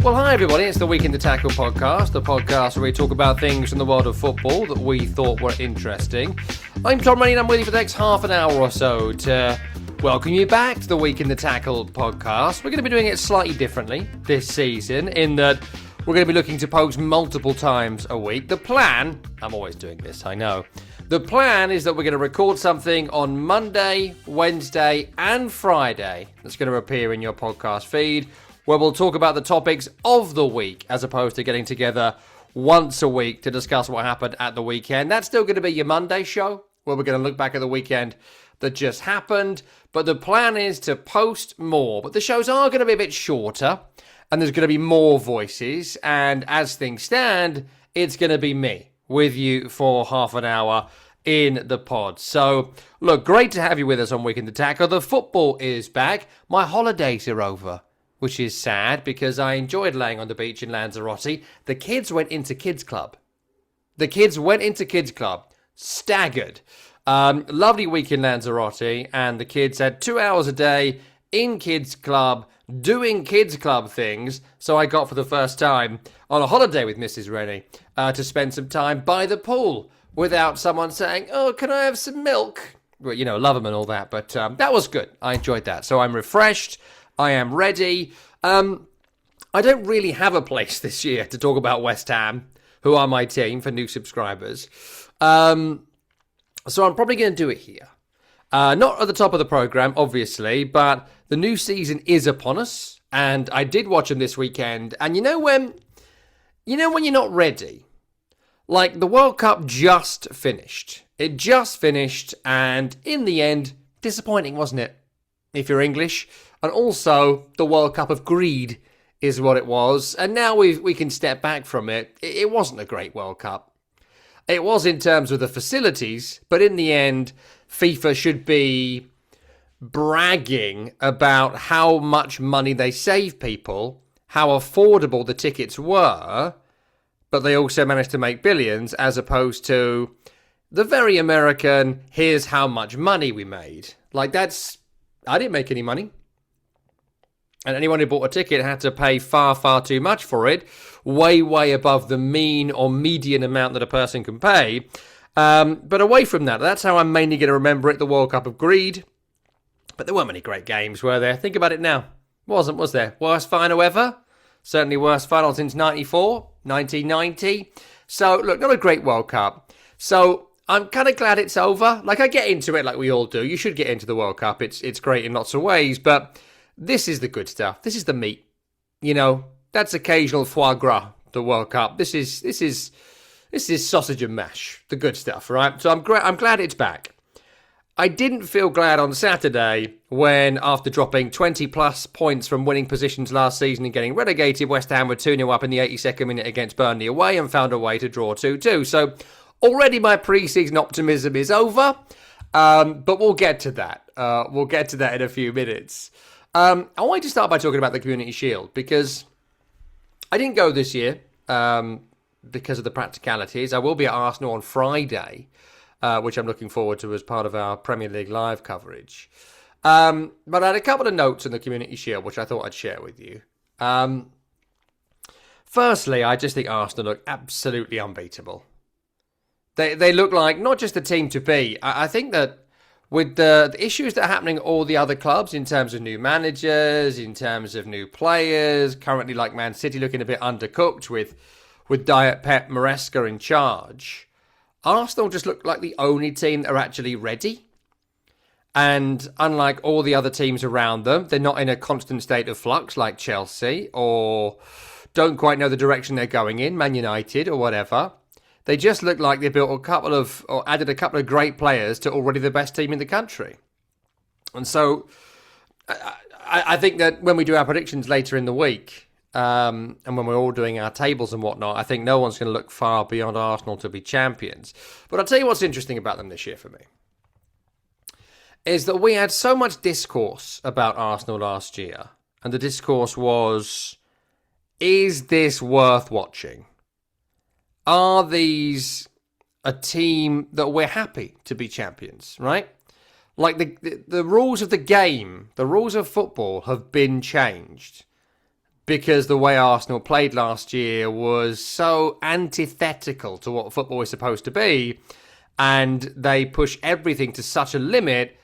Well, hi everybody, it's the Week in the Tackle podcast, the podcast where we talk about things in the world of football that we thought were interesting. I'm Tom Rainey and I'm with you for the next half an hour or so to welcome you back to the Week in the Tackle podcast. We're going to be doing it slightly differently this season in that we're going to be looking to post multiple times a week. The plan, I'm always doing this, I know. The plan is that we're going to record something on Monday, Wednesday and Friday that's going to appear in your podcast feed, where we'll talk about the topics of the week as opposed to getting together once a week to discuss what happened at the weekend. That's still going to be your Monday show, where we're going to look back at the weekend that just happened. But the plan is to post more. But the shows are going to be a bit shorter, and there's going to be more voices. And as things stand, it's going to be me with you for half an hour in the pod. So, look, great to have you with us on Week in the Tackle. The football is back. My holidays are over, which is sad because I enjoyed laying on the beach in Lanzarote. The kids went into kids club. Staggered. Lovely week in Lanzarote, and the kids had 2 hours a day in kids club, doing kids club things. So I got for the first time on a holiday with Mrs. Rennie to spend some time by the pool without someone saying, "Oh, can I have some milk?" Well, you know, love them and all that, but that was good. I enjoyed that. So I'm refreshed. I am ready. I don't really have a place this year to talk about West Ham, who are my team for new subscribers. So I'm probably going to do it here. Not at the top of the programme, obviously, but the new season is upon us. And I did watch them this weekend. And you know when you're not ready? Like, the World Cup just finished. It just finished. And in the end, disappointing, wasn't it? If you're English. And also, the World Cup of greed is what it was. And now we can step back from it. It wasn't a great World Cup. It was in terms of the facilities, but in the end, FIFA should be bragging about how much money they save people, how affordable the tickets were, but they also managed to make billions, as opposed to the very American, here's how much money we made. Like, I didn't make any money. And anyone who bought a ticket had to pay far, far too much for it. Way, way above the mean or median amount that a person can pay. But away from that, that's how I'm mainly going to remember it, the World Cup of greed. But there weren't many great games, were there? Think about it now. Was there? Worst final ever? Certainly worst final since 1990. So, look, not a great World Cup. So, I'm kind of glad it's over. Like, I get into it like we all do. You should get into the World Cup. It's great in lots of ways, but this is the good stuff. This is the meat. You know, that's occasional foie gras, the World Cup. This is sausage and mash, the good stuff, right? So I'm glad it's back. I didn't feel glad on Saturday when, after dropping 20 plus points from winning positions last season and getting relegated, West Ham were 2-0 up in the 82nd minute against Burnley away and found a way to draw 2-2. So already my pre-season optimism is over, but we'll get to that. We'll get to that in a few minutes. I wanted to start by talking about the Community Shield because I didn't go this year because of the practicalities. I will be at Arsenal on Friday, which I'm looking forward to as part of our Premier League live coverage. But I had a couple of notes on the Community Shield, which I thought I'd share with you. Firstly, I just think Arsenal look absolutely unbeatable. They look like not just the team to be. I think that with the issues that are happening at all the other clubs in terms of new managers, in terms of new players, currently like Man City looking a bit undercooked with Diet Pep Maresca in charge, Arsenal just look like the only team that are actually ready. And unlike all the other teams around them, they're not in a constant state of flux like Chelsea or don't quite know the direction they're going in, Man United or whatever. They just look like they built added a couple of great players to already the best team in the country. And so I think that when we do our predictions later in the week, and when we're all doing our tables and whatnot, I think no one's going to look far beyond Arsenal to be champions. But I'll tell you what's interesting about them this year for me, is that we had so much discourse about Arsenal last year. And the discourse was, is this worth watching? Are these a team that we're happy to be champions, right? Like the rules of the game, the rules of football have been changed. because the way Arsenal played last year was so antithetical to what football is supposed to be, and they push everything to such a limit,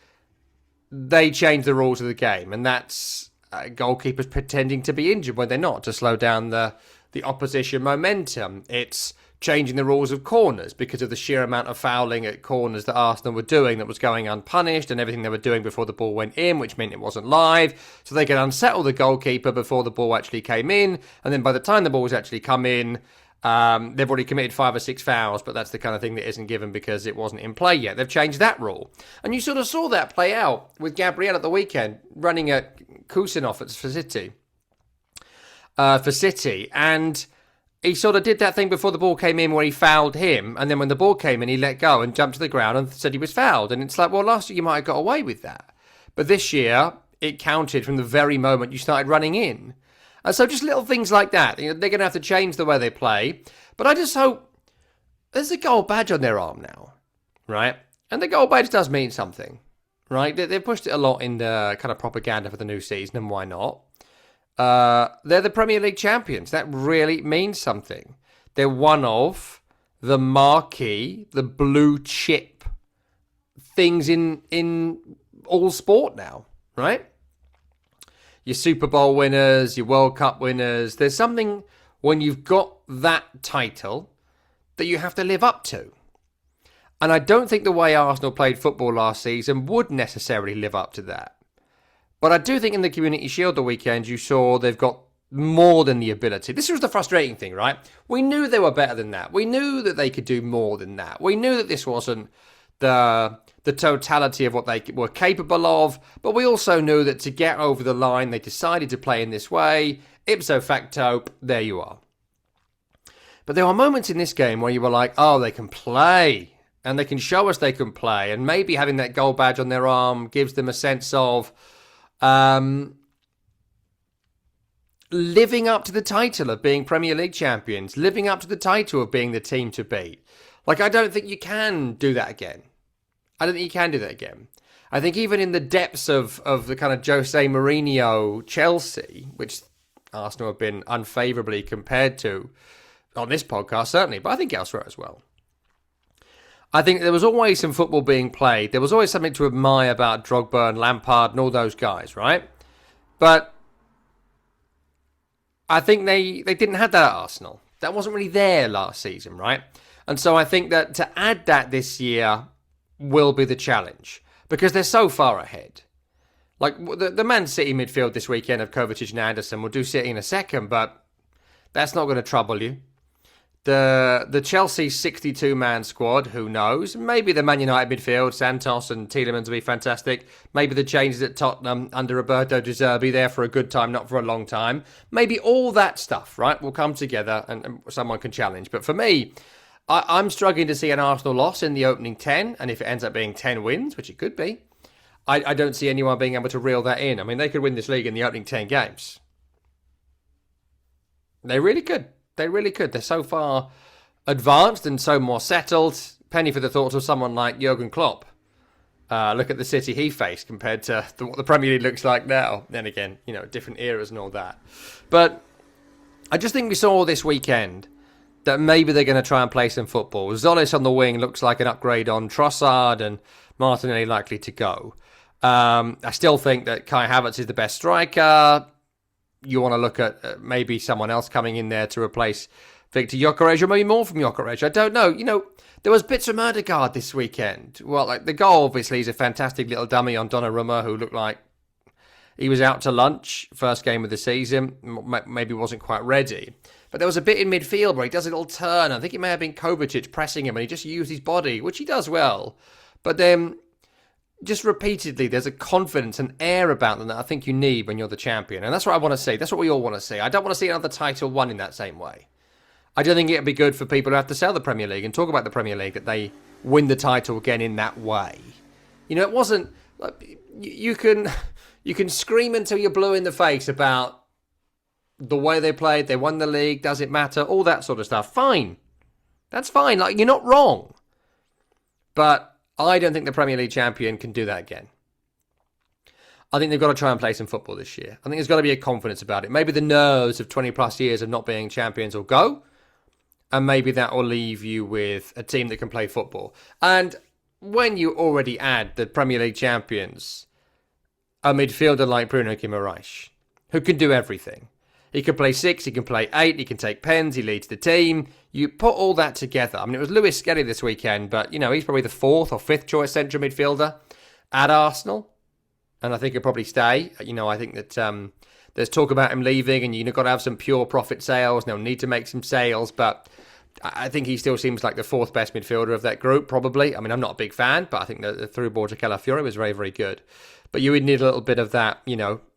they change the rules of the game, and that's goalkeepers pretending to be injured when they're not, to slow down the opposition momentum. It's changing the rules of corners because of the sheer amount of fouling at corners that Arsenal were doing that was going unpunished, and everything they were doing before the ball went in, which meant it wasn't live, so they could unsettle the goalkeeper before the ball actually came in, and then by the time the ball was actually come in, they've already committed 5 or 6 fouls, but that's the kind of thing that isn't given because it wasn't in play yet. They've changed that rule. And you sort of saw that play out with Gabriel at the weekend, running at Kusinov for City. And he sort of did that thing before the ball came in where he fouled him, and then when the ball came in, he let go and jumped to the ground and said he was fouled. And it's like, well, last year you might have got away with that. But this year, it counted from the very moment you started running in. And so just little things like that. They're going to have to change the way they play. But I just hope there's a gold badge on their arm now, right? And the gold badge does mean something, right? They've pushed it a lot in the kind of propaganda for the new season, and why not? They're the Premier League champions. That really means something. They're one of the marquee, the blue chip things in all sport now, right? Your Super Bowl winners, your World Cup winners. There's something when you've got that title that you have to live up to. And I don't think the way Arsenal played football last season would necessarily live up to that. But I do think in the Community Shield the weekend, you saw they've got more than the ability. This was the frustrating thing, right? We knew they were better than that. We knew that they could do more than that. We knew that this wasn't the totality of what they were capable of, but we also knew that to get over the line, they decided to play in this way. Ipso facto, there you are. But there are moments in this game where you were like, oh, they can play, and they can show us they can play, and maybe having that gold badge on their arm gives them a sense of living up to the title of being Premier League champions, living up to the title of being the team to beat. Like, I don't think you can do that again. I don't think you can do that again. I think even in the depths of the kind of Jose Mourinho Chelsea, which Arsenal have been unfavourably compared to on this podcast, certainly, but I think elsewhere as well. I think there was always some football being played. There was always something to admire about Drogba and Lampard and all those guys, right? But I think they didn't have that at Arsenal. That wasn't really there last season, right? And so I think that to add that this year will be the challenge because they're so far ahead. Like the Man City midfield this weekend of Kovacic and Anderson, we'll do City in a second, but that's not going to trouble you. The Chelsea 62-man squad, who knows? Maybe the Man United midfield, Santos and Tielemans will be fantastic. Maybe the changes at Tottenham under Roberto De Zerbi there for a good time, not for a long time. Maybe all that stuff, right, will come together and someone can challenge. But for me, I'm struggling to see an Arsenal loss in the opening 10, and if it ends up being 10 wins, which it could be, I don't see anyone being able to reel that in. I mean, they could win this league in the opening 10 games. They really could. They really could. They're so far advanced and so more settled. Penny for the thoughts of someone like Jurgen Klopp. Look at the City he faced compared to what the Premier League looks like now. Then again, different eras and all that. But I just think we saw this weekend that maybe they're going to try and play some football. Zolis on the wing looks like an upgrade on Trossard, and Martinelli likely to go. I still think that Kai Havertz is the best striker. You want to look at maybe someone else coming in there to replace Victor Gyökeres, or maybe more from Gyökeres. I don't know. There was bits from Ødegaard this weekend. Well, like the goal, obviously, is a fantastic little dummy on Donnarumma, who looked like he was out to lunch, first game of the season, maybe wasn't quite ready. But there was a bit in midfield where he does a little turn. I think it may have been Kovacic pressing him, and he just used his body, which he does well. But then, just repeatedly, there's a confidence and air about them that I think you need when you're the champion. And that's what I want to see. That's what we all want to see. I don't want to see another title won in that same way. I don't think it'd be good for people who have to sell the Premier League and talk about the Premier League that they win the title again in that way. It wasn't... You can scream until you're blue in the face about the way they played, they won the league, does it matter, all that sort of stuff. Fine. That's fine. You're not wrong. But I don't think the Premier League champion can do that again. I think they've got to try and play some football this year. I think there's got to be a confidence about it. Maybe the nerves of 20 plus years of not being champions will go, and maybe that will leave you with a team that can play football. And when you already add the Premier League champions, a midfielder like Bruno Guimaraes, who can do everything. He can play 6, he can play 8, he can take pens, he leads the team. You put all that together. I mean, it was Lewis Skelly this weekend, but, he's probably the 4th or 5th choice central midfielder at Arsenal. And I think he'll probably stay. I think that there's talk about him leaving, and you've got to have some pure profit sales, and they'll need to make some sales, but I think he still seems like the 4th best midfielder of that group, probably. I mean, I'm not a big fan, but I think the through ball to Calafiori was very, very good. But you would need a little bit of that,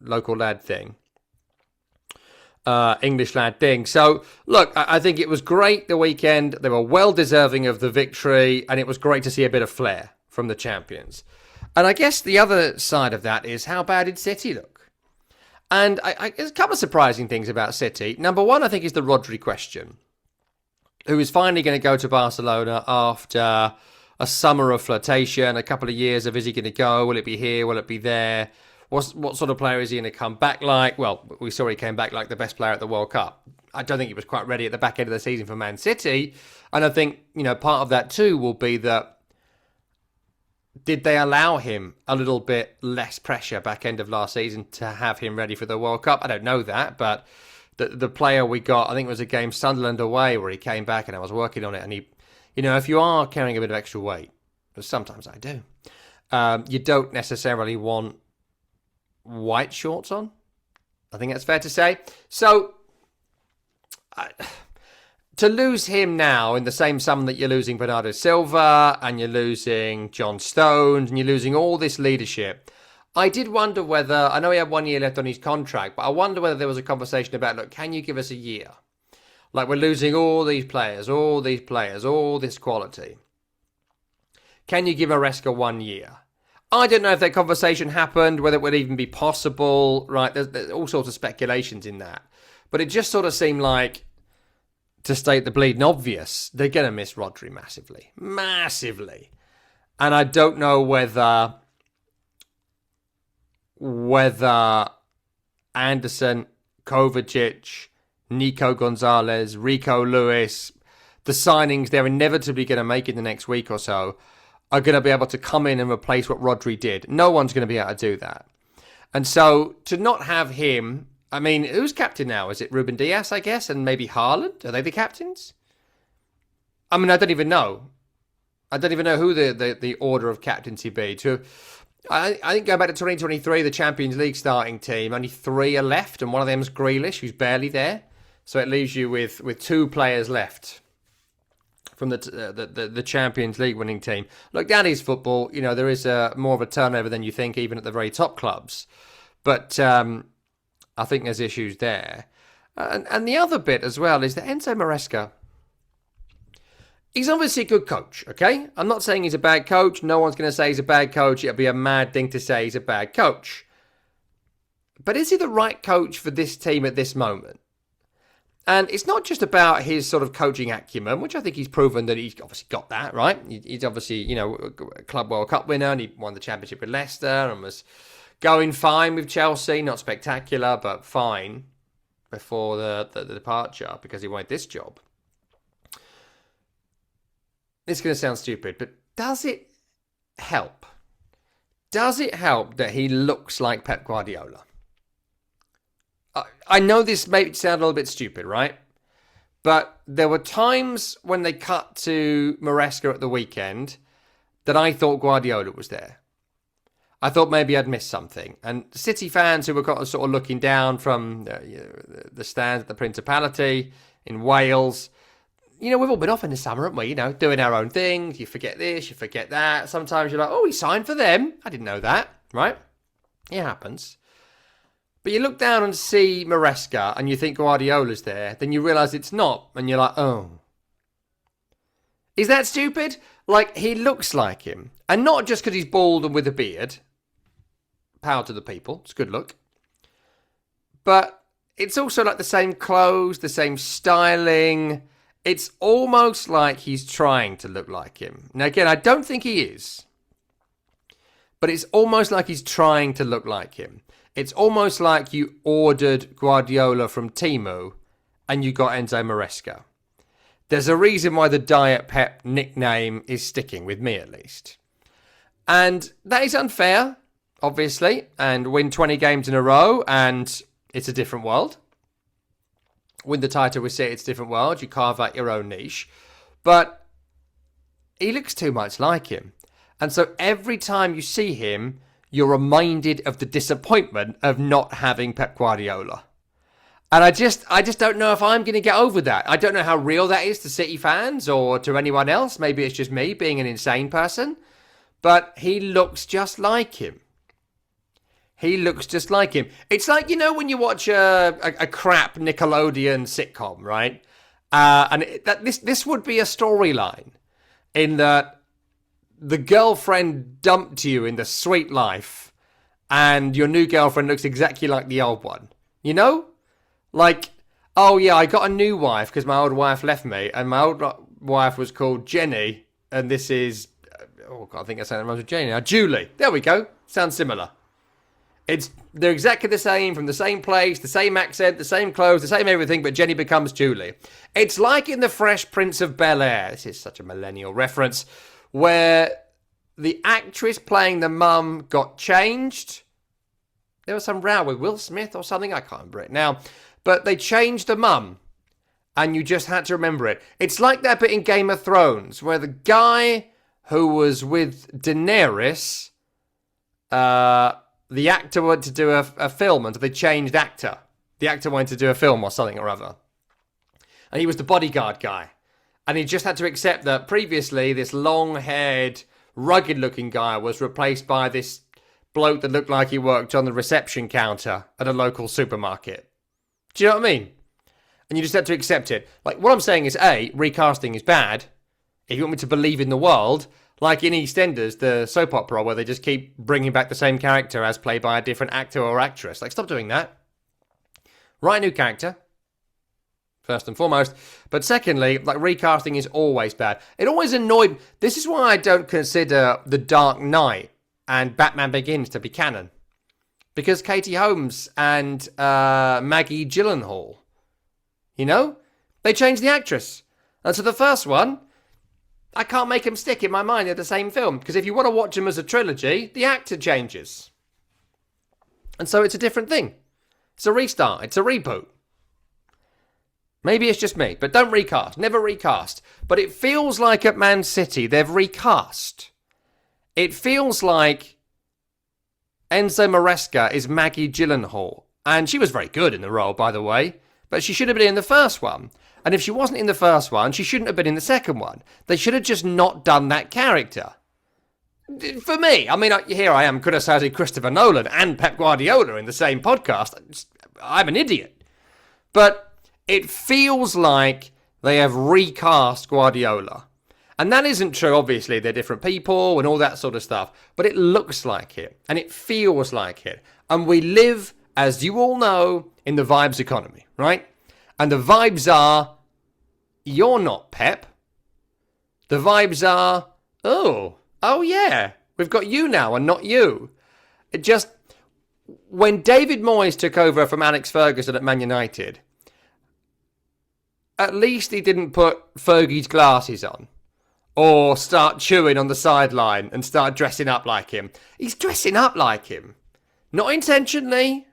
local lad thing. English lad thing. So, look, I think it was great the weekend. They were well deserving of the victory, and it was great to see a bit of flair from the champions. And I guess the other side of that is, how bad did City look? And there's a couple of surprising things about City. Number one, I think, is the Rodri question, who is finally going to go to Barcelona after a summer of flirtation, a couple of years of, is he going to go? Will it be here? Will it be there? What sort of player is he going to come back like? Well, we saw he came back like the best player at the World Cup. I don't think he was quite ready at the back end of the season for Man City. And I think, part of that too will be that, did they allow him a little bit less pressure back end of last season to have him ready for the World Cup? I don't know that, but the player we got, I think it was a game Sunderland away where he came back, and I was working on it, and he, if you are carrying a bit of extra weight, because sometimes I do, you don't necessarily want white shorts on. I think that's fair to say. So, to lose him now in the same sum that you're losing Bernardo Silva, and you're losing John Stones, and you're losing all this leadership, I did wonder whether, I know he had 1 year left on his contract, but I wonder whether there was a conversation about, look, can you give us a year? Like, we're losing all these players, all this quality. Can you give Maresca 1 year? I don't know if that conversation happened, whether it would even be possible, right? There's all sorts of speculations in that. But it just sort of seemed like, to state the bleeding obvious, they're going to miss Rodri massively. Massively. And I don't know whether Anderson, Kovacic, Nico Gonzalez, Rico Lewis, the signings they're inevitably going to make in the next week or so, are going to be able to come in and replace what Rodri did. No one's going to be able to do that. And so, to not have him, I mean, who's captain now? Is it Ruben Dias, I guess, and maybe Haaland? Are they the captains? I mean, I don't even know. I don't even know who the order of captaincy be. I think going back to 2023, the Champions League starting team, only 3 are left, and one of them's Grealish, who's barely there. So it leaves you with 2 players left from the Champions League winning team. Look, that is football. There is more of a turnover than you think, even at the very top clubs. But I think there's issues there. And the other bit as well is that Enzo Maresca, he's obviously a good coach, okay? I'm not saying he's a bad coach. No one's going to say he's a bad coach. It'd be a mad thing to say he's a bad coach. But is he the right coach for this team at this moment? And it's not just about his sort of coaching acumen, which I think he's proven that he's obviously got that, right? He's obviously, a Club World Cup winner, and he won the championship with Leicester and was going fine with Chelsea. Not spectacular, but fine before the departure because he wanted this job. It's going to sound stupid, but does it help? Does it help that he looks like Pep Guardiola? I know this may sound a little bit stupid, right? But there were times when they cut to Maresca at the weekend that I thought Guardiola was there. I thought maybe I'd missed something. And City fans who were sort of looking down from the stands at the Principality in Wales, we've all been off in the summer, haven't we? Doing our own things. You forget this, you forget that. Sometimes you're like, oh, he signed for them. I didn't know that, right? It happens. But you look down and see Maresca and you think Guardiola's there, then you realise it's not. And you're like, oh. Is that stupid? Like, he looks like him. And not just because he's bald and with a beard. Power to the people. It's a good look. But it's also like the same clothes, the same styling. It's almost like he's trying to look like him. Now, again, I don't think he is. but it's almost like he's trying to look like him. It's almost like you ordered Guardiola from Temu and you got Enzo Maresca. There's a reason why the Diet Pep nickname is sticking, with me at least. And that is unfair, obviously, and win 20 games in a row and it's a different world. Win the title with City, it's a different world. You carve out your own niche. But he looks too much like him. And so every time you see him, you're reminded of the disappointment of not having Pep Guardiola. And I just don't know if I'm going to get over that. I don't know how real that is to City fans or to anyone else. Maybe it's just me being an insane person. But he looks just like him. He looks just like him. It's like, when you watch a crap Nickelodeon sitcom, right? This would be a storyline in that the girlfriend dumped you in the sweet life and your new girlfriend looks exactly like the old one. Like, oh yeah, I got a new wife because my old wife left me and my old wife was called Jenny and this is, I think I said it was Jenny now. Julie. There we go. Sounds similar. They're exactly the same, from the same place, the same accent, the same clothes, the same everything, but Jenny becomes Julie. It's like in The Fresh Prince of Bel-Air, this is such a millennial reference, where the actress playing the mum got changed. There was some row with Will Smith or something, I can't remember it now, but they changed the mum, and you just had to remember it. It's like that bit in Game of Thrones, where the guy who was with Daenerys, the actor wanted to do a film, and so they changed actor. The actor wanted to do a film or something or other. And he was the bodyguard guy. And he just had to accept that previously this long-haired, rugged-looking guy was replaced by this bloke that looked like he worked on the reception counter at a local supermarket. Do you know what I mean? And you just had to accept it. Like, what I'm saying is, A, recasting is bad. If you want me to believe in the world, like in EastEnders, the soap opera, where they just keep bringing back the same character as played by a different actor or actress. Like, stop doing that. Write a new character, first and foremost. But secondly, like, recasting is always bad. It always annoyed. This is why I don't consider The Dark Knight and Batman Begins to be canon. Because Katie Holmes and Maggie Gyllenhaal, they changed the actress. And so the first one, I can't make them stick in my mind. They're the same film. Because if you want to watch them as a trilogy, the actor changes. And so it's a different thing. It's a restart. It's a reboot. Maybe it's just me, but don't recast. Never recast. But it feels like at Man City, they've recast. It feels like Enzo Maresca is Maggie Gyllenhaal. And she was very good in the role, by the way. But she should have been in the first one. And if she wasn't in the first one, she shouldn't have been in the second one. They should have just not done that character. For me, here I am criticizing Christopher Nolan and Pep Guardiola in the same podcast. I'm an idiot. But it feels like they have recast Guardiola. And that isn't true, obviously. They're different people and all that sort of stuff. But it looks like it. And it feels like it. And we live, as you all know, in the vibes economy, right? And the vibes are, you're not Pep. The vibes are, oh yeah, we've got you now and not you. It just, when David Moyes took over from Alex Ferguson at Man United, at least he didn't put Fergie's glasses on or start chewing on the sideline and start dressing up like him. He's dressing up like him. Not intentionally.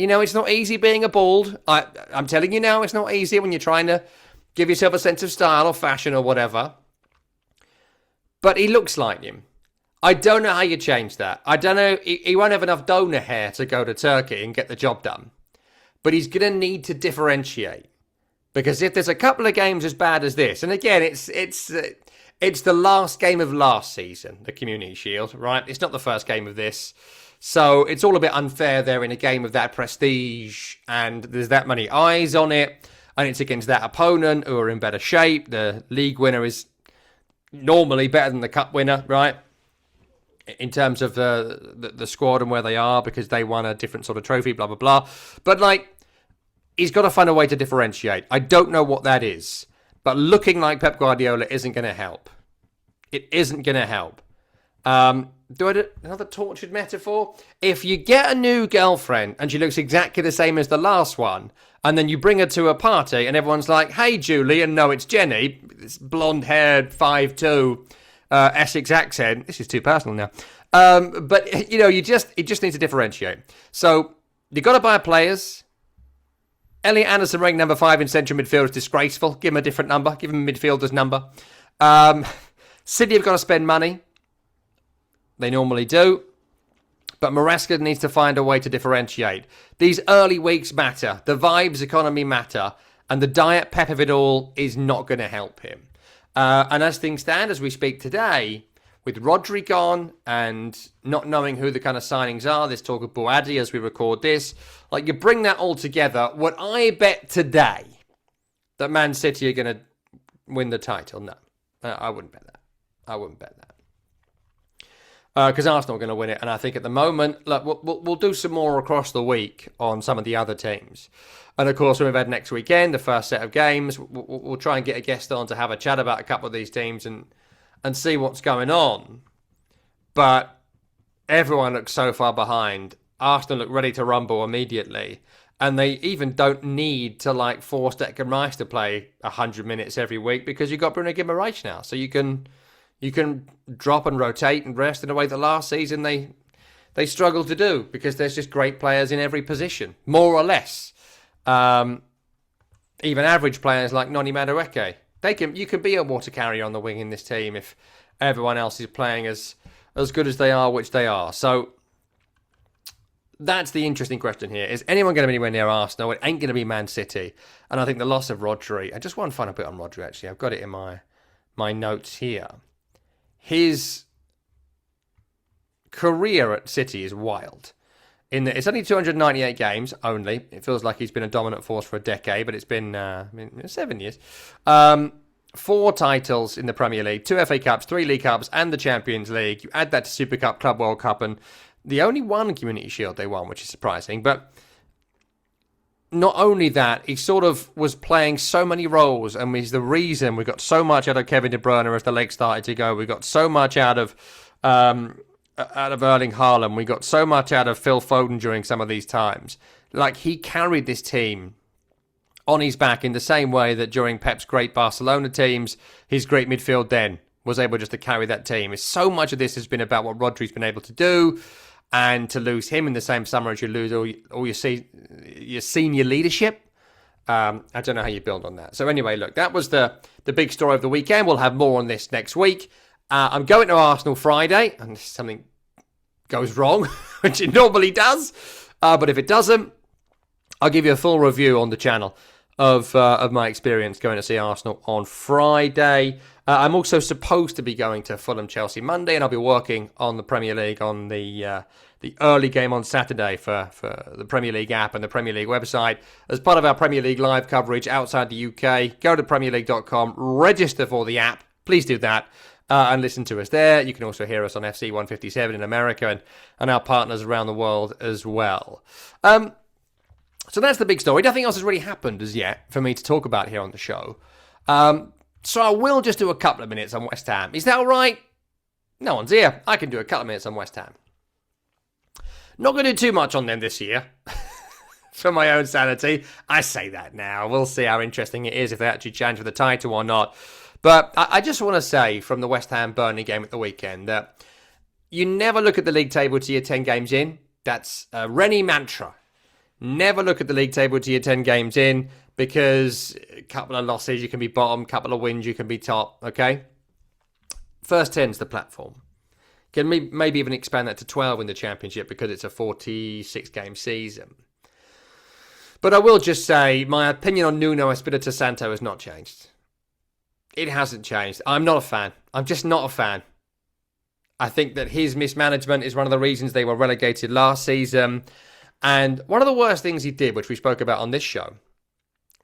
It's not easy being a bald. I'm telling you now, it's not easy when you're trying to give yourself a sense of style or fashion or whatever. But he looks like him. I don't know how you change that. I don't know. He won't have enough donor hair to go to Turkey and get the job done. But he's going to need to differentiate. Because if there's a couple of games as bad as this, and again, it's the last game of last season, the Community Shield, right? It's not the first game of this. So it's all a bit unfair there in a game of that prestige, and there's that many eyes on it, and it's against that opponent who are in better shape. The league winner is normally better than the cup winner, right? In terms of the squad and where they are, because they won a different sort of trophy, blah, blah, blah. But, he's got to find a way to differentiate. I don't know what that is, but looking like Pep Guardiola isn't going to help. It isn't going to help. Do I do another tortured metaphor? If you get a new girlfriend and she looks exactly the same as the last one, and then you bring her to a party and everyone's like, "Hey, Julie," and no, it's Jenny, this blonde-haired 5'2", Essex accent. This is too personal now. But it just needs to differentiate. So you got to buy players. Elliot Anderson ranked number 5 in central midfield is disgraceful. Give him a different number. Give him a midfielder's number. City have got to spend money. They normally do. But Maresca needs to find a way to differentiate. These early weeks matter. The vibes economy matter. And the diet pep of it all is not going to help him. And as things stand, as we speak today, with Rodri gone and not knowing who the kind of signings are, there's talk of Boadi as we record this. Like, you bring that all together, would I bet today that Man City are going to win the title? No, I wouldn't bet that. I wouldn't bet that. Because Arsenal are going to win it. And I think at the moment, look, we'll do some more across the week on some of the other teams. And of course, when we've had next weekend, the first set of games, we'll try and get a guest on to have a chat about a couple of these teams and see what's going on. But everyone looks so far behind. Arsenal look ready to rumble immediately. And they even don't need to force Declan Rice to play 100 minutes every week because you've got Bruno Guimaraes now. So you can drop and rotate and rest in a way that last season they struggled to do because there's just great players in every position, more or less. Even average players like Noni Madueke. You can be a water carrier on the wing in this team if everyone else is playing as good as they are, which they are. So that's the interesting question here. Is anyone going to be anywhere near Arsenal? It ain't going to be Man City. And I think the loss of Rodri, and just one final bit on Rodri actually, I've got it in my notes here. His career at City is wild. It's only 298 games only. It feels like he's been a dominant force for a decade, but it's been 7 years. 4 titles in the Premier League, 2 FA Cups, 3 League Cups, and the Champions League. You add that to Super Cup, Club World Cup, and the only one Community Shield they won, which is surprising. But not only that, he sort of was playing so many roles, and he's the reason we got so much out of Kevin De Bruyne as the legs started to go. We got so much out of Erling Haaland. We got so much out of Phil Foden during some of these times. He carried this team on his back in the same way that during Pep's great Barcelona teams, his great midfield then was able just to carry that team. So much of this has been about what Rodri's been able to do, and to lose him in the same summer as you lose all your senior leadership. I don't know how you build on that. So anyway, look, that was the big story of the weekend. We'll have more on this next week. I'm going to Arsenal Friday, and if something goes wrong, which it normally does. But if it doesn't, I'll give you a full review on the channel of my experience going to see Arsenal on Friday. I'm also supposed to be going to Fulham Chelsea Monday, and I'll be working on the Premier League on the early game on Saturday for the Premier League app and the Premier League website. As part of our Premier League live coverage outside the UK, go to premierleague.com, register for the app. Please do that. And listen to us there. You can also hear us on FC 157 in America and our partners around the world as well. So that's the big story. Nothing else has really happened as yet for me to talk about here on the show. So I will just do a couple of minutes on West Ham. Is that all right? No one's here. I can do a couple of minutes on West Ham. Not going to do too much on them this year. For my own sanity. I say that now. We'll see how interesting it is if they actually challenge for the title or not. But I just want to say from the West Ham Burnley game at the weekend that you never look at the league table till you're 10 games in. That's a Rennie mantra. Never look at the league table till you're 10 games in, because a couple of losses you can be bottom, couple of wins you can be top, okay? First 10's the platform. Can maybe even expand that to 12 in the Championship because it's a 46-game season. But I will just say my opinion on Nuno Espirito Santo has not changed. It hasn't changed. I'm not a fan. I'm just not a fan. I think that his mismanagement is one of the reasons they were relegated last season. And one of the worst things he did, which we spoke about on this show,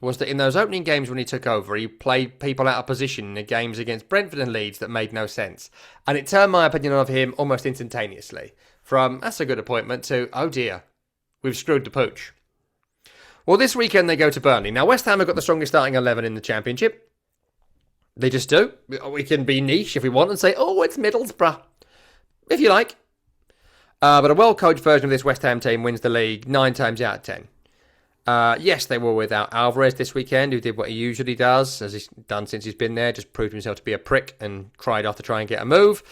was that in those opening games when he took over, he played people out of position in the games against Brentford and Leeds that made no sense. And it turned my opinion of him almost instantaneously. From, that's a good appointment, to, oh dear, we've screwed the pooch. Well, this weekend they go to Burnley. Now, West Ham have got the strongest starting 11 in the Championship. They just do. We can be niche if we want and say, oh, it's Middlesbrough. if you like. But a well-coached version of this West Ham team wins the league 9 times out of 10. Yes, they were without Alvarez this weekend, who did what he usually does, as he's done since he's been there, just proved himself to be a prick and cried off to try and get a move.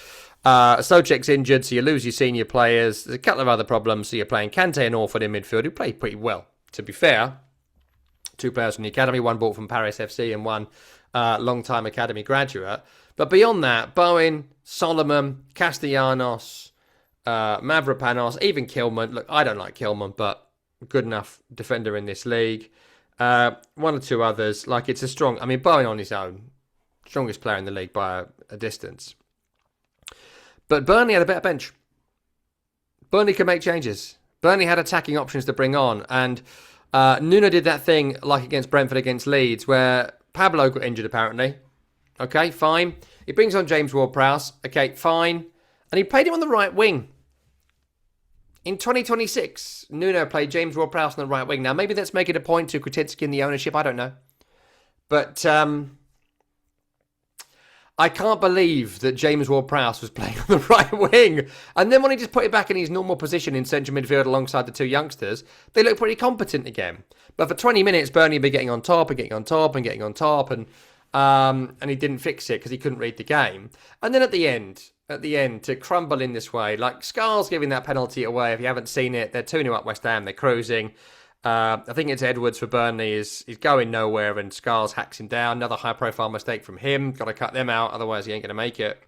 Souček's injured, so you lose your senior players. There's a couple of other problems, so you're playing Kante and Orford in midfield, who played pretty well, to be fair. 2 players from the academy, one bought from Paris FC and one long-time academy graduate. But beyond that, Bowen, Solomon, Castellanos, Mavropanos, even Kilman. Look, I don't like Kilman, but good enough defender in this league. One or two others. Like, it's a strong... I mean, Bowen on his own, strongest player in the league by a distance. But Burnley had a better bench. Burnley could make changes. Burnley had attacking options to bring on. And Nuno did that thing, like against Brentford, against Leeds, where Pablo got injured, apparently. Okay, fine. He brings on James Ward-Prowse. Okay, fine. And he played him on the right wing. In 2026, Nuno played James Ward-Prowse on the right wing. Now, maybe that's making a point to Kretinsky and the ownership. I don't know. But I can't believe that James Ward-Prowse was playing on the right wing. And then when he just put it back in his normal position in central midfield alongside the two youngsters, they look pretty competent again. But for 20 minutes, Burnley had been getting on top and getting on top and getting on top. And he didn't fix it because he couldn't read the game. And then at the end, to crumble in this way, like Scarl's giving that penalty away. If you haven't seen it, they're 2-0 up West Ham. They're cruising. I think it's Edwards for Burnley. He's going nowhere, and Scarls hacks him down. Another high-profile mistake from him. Got to cut them out, otherwise he ain't going to make it.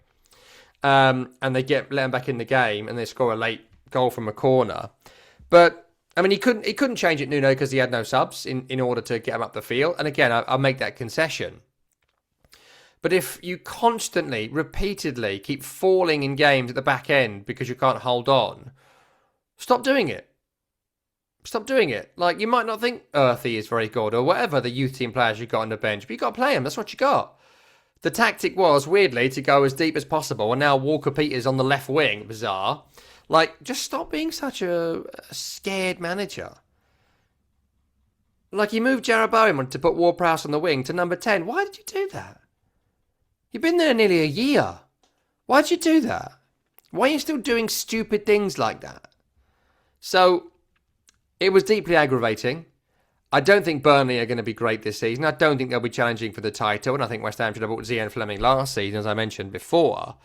And they let him back in the game, and they score a late goal from a corner. But I mean, he couldn't change it, Nuno, because he had no subs in order to get him up the field. And again, I'll make that concession. But if you constantly, repeatedly keep falling in games at the back end because you can't hold on, stop doing it. Stop doing it. Like, you might not think Earthy is very good or whatever the youth team players you got on the bench, but you got to play them. That's what you got. The tactic was, weirdly, to go as deep as possible, and now Walker-Peters on the left wing. Bizarre. Like, just stop being such a scared manager. Like, you moved Jarrod Bowen to put Ward-Prowse on the wing to number 10. Why did you do that? You've been there nearly a year. Why'd you do that? Why are you still doing stupid things like that? So, it was deeply aggravating. I don't think Burnley are going to be great this season. I don't think they'll be challenging for the title. And I think West Ham should have bought Zian Fleming last season, as I mentioned before.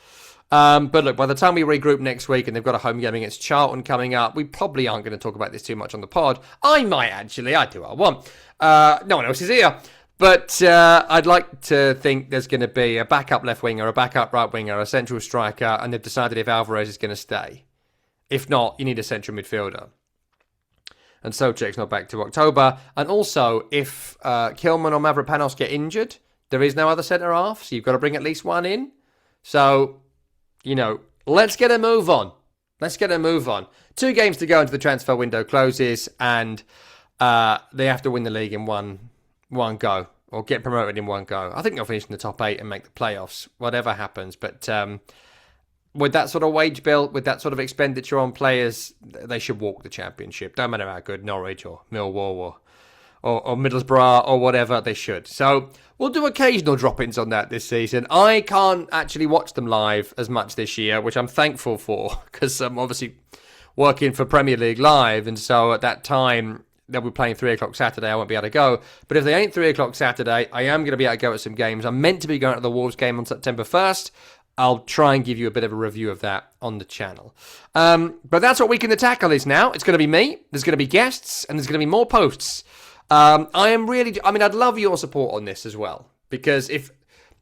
But look, by the time we regroup next week and they've got a home game against Charlton coming up, we probably aren't going to talk about this too much on the pod. I might actually. I do what I want. No one else is here. But I'd like to think there's going to be a backup left winger, a backup right winger, a central striker, and they've decided if Alvarez is going to stay. If not, you need a central midfielder. And Souček's not back to October. And also, if Kilman or Mavropanos get injured, there is no other centre-half, so you've got to bring at least one in. So, let's get a move on. 2 games to go until the transfer window closes, and they have to win the league in one go, or get promoted in one go. I think they'll finish in the top 8 and make the playoffs, whatever happens. But with that sort of wage bill, with that sort of expenditure on players, they should walk the championship. Don't matter how good Norwich or Millwall or Middlesbrough or whatever, they should. So we'll do occasional drop-ins on that this season. I can't actually watch them live as much this year, which I'm thankful for, because I'm obviously working for Premier League Live, and so at that time they'll be playing 3 o'clock Saturday. I won't be able to go. But if they ain't 3 o'clock Saturday, I am going to be able to go at some games. I'm meant to be going to the Wolves game on September 1st. I'll try and give you a bit of a review of that on the channel. But that's what Week in the Tackle is now. It's going to be me, there's going to be guests, and there's going to be more posts. I'd love your support on this as well. Because if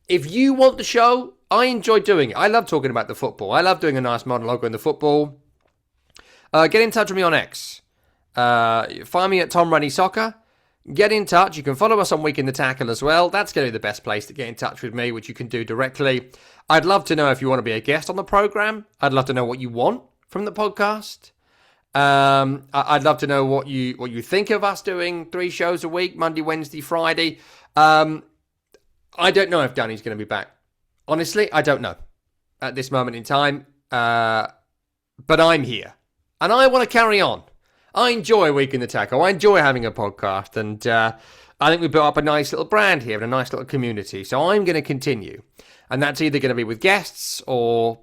you want the show, I enjoy doing it. I love talking about the football. I love doing a nice monologue on the football. Get in touch with me on X. Find me at Tom Runny Soccer. Get in touch. You can follow us on Week in the Tackle as well. That's going to be the best place to get in touch with me, which you can do directly. I'd love to know if you want to be a guest on the program. I'd love to know what you want from the podcast. I'd love to know what you think of us doing 3 shows a week, Monday, Wednesday, Friday. I don't know if Danny's going to be back. Honestly, I don't know at this moment in time. But I'm here. And I want to carry on. I enjoy Week in the Tackle. I enjoy having a podcast. And I think we built up a nice little brand here and a nice little community. So I'm going to continue. And that's either going to be with guests or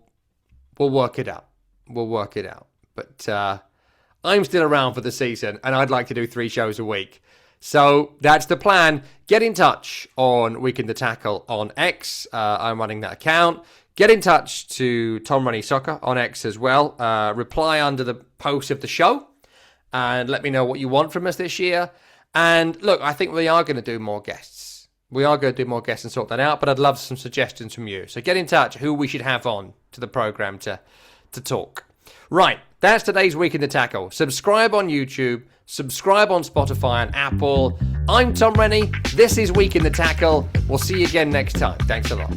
We'll work it out. But I'm still around for the season, and I'd like to do 3 shows a week. So that's the plan. Get in touch on Week in the Tackle on X. I'm running that account. Get in touch to Tom Rennie Soccer on X as well. Reply under the post of the show and let me know what you want from us this year. And look, I think we are going to do more guests. And sort that out, but I'd love some suggestions from you. So get in touch who we should have on to the programme to talk. Right, that's today's Week in the Tackle. Subscribe on YouTube, subscribe on Spotify and Apple. I'm Tom Rennie. This is Week in the Tackle. We'll see you again next time. Thanks a lot.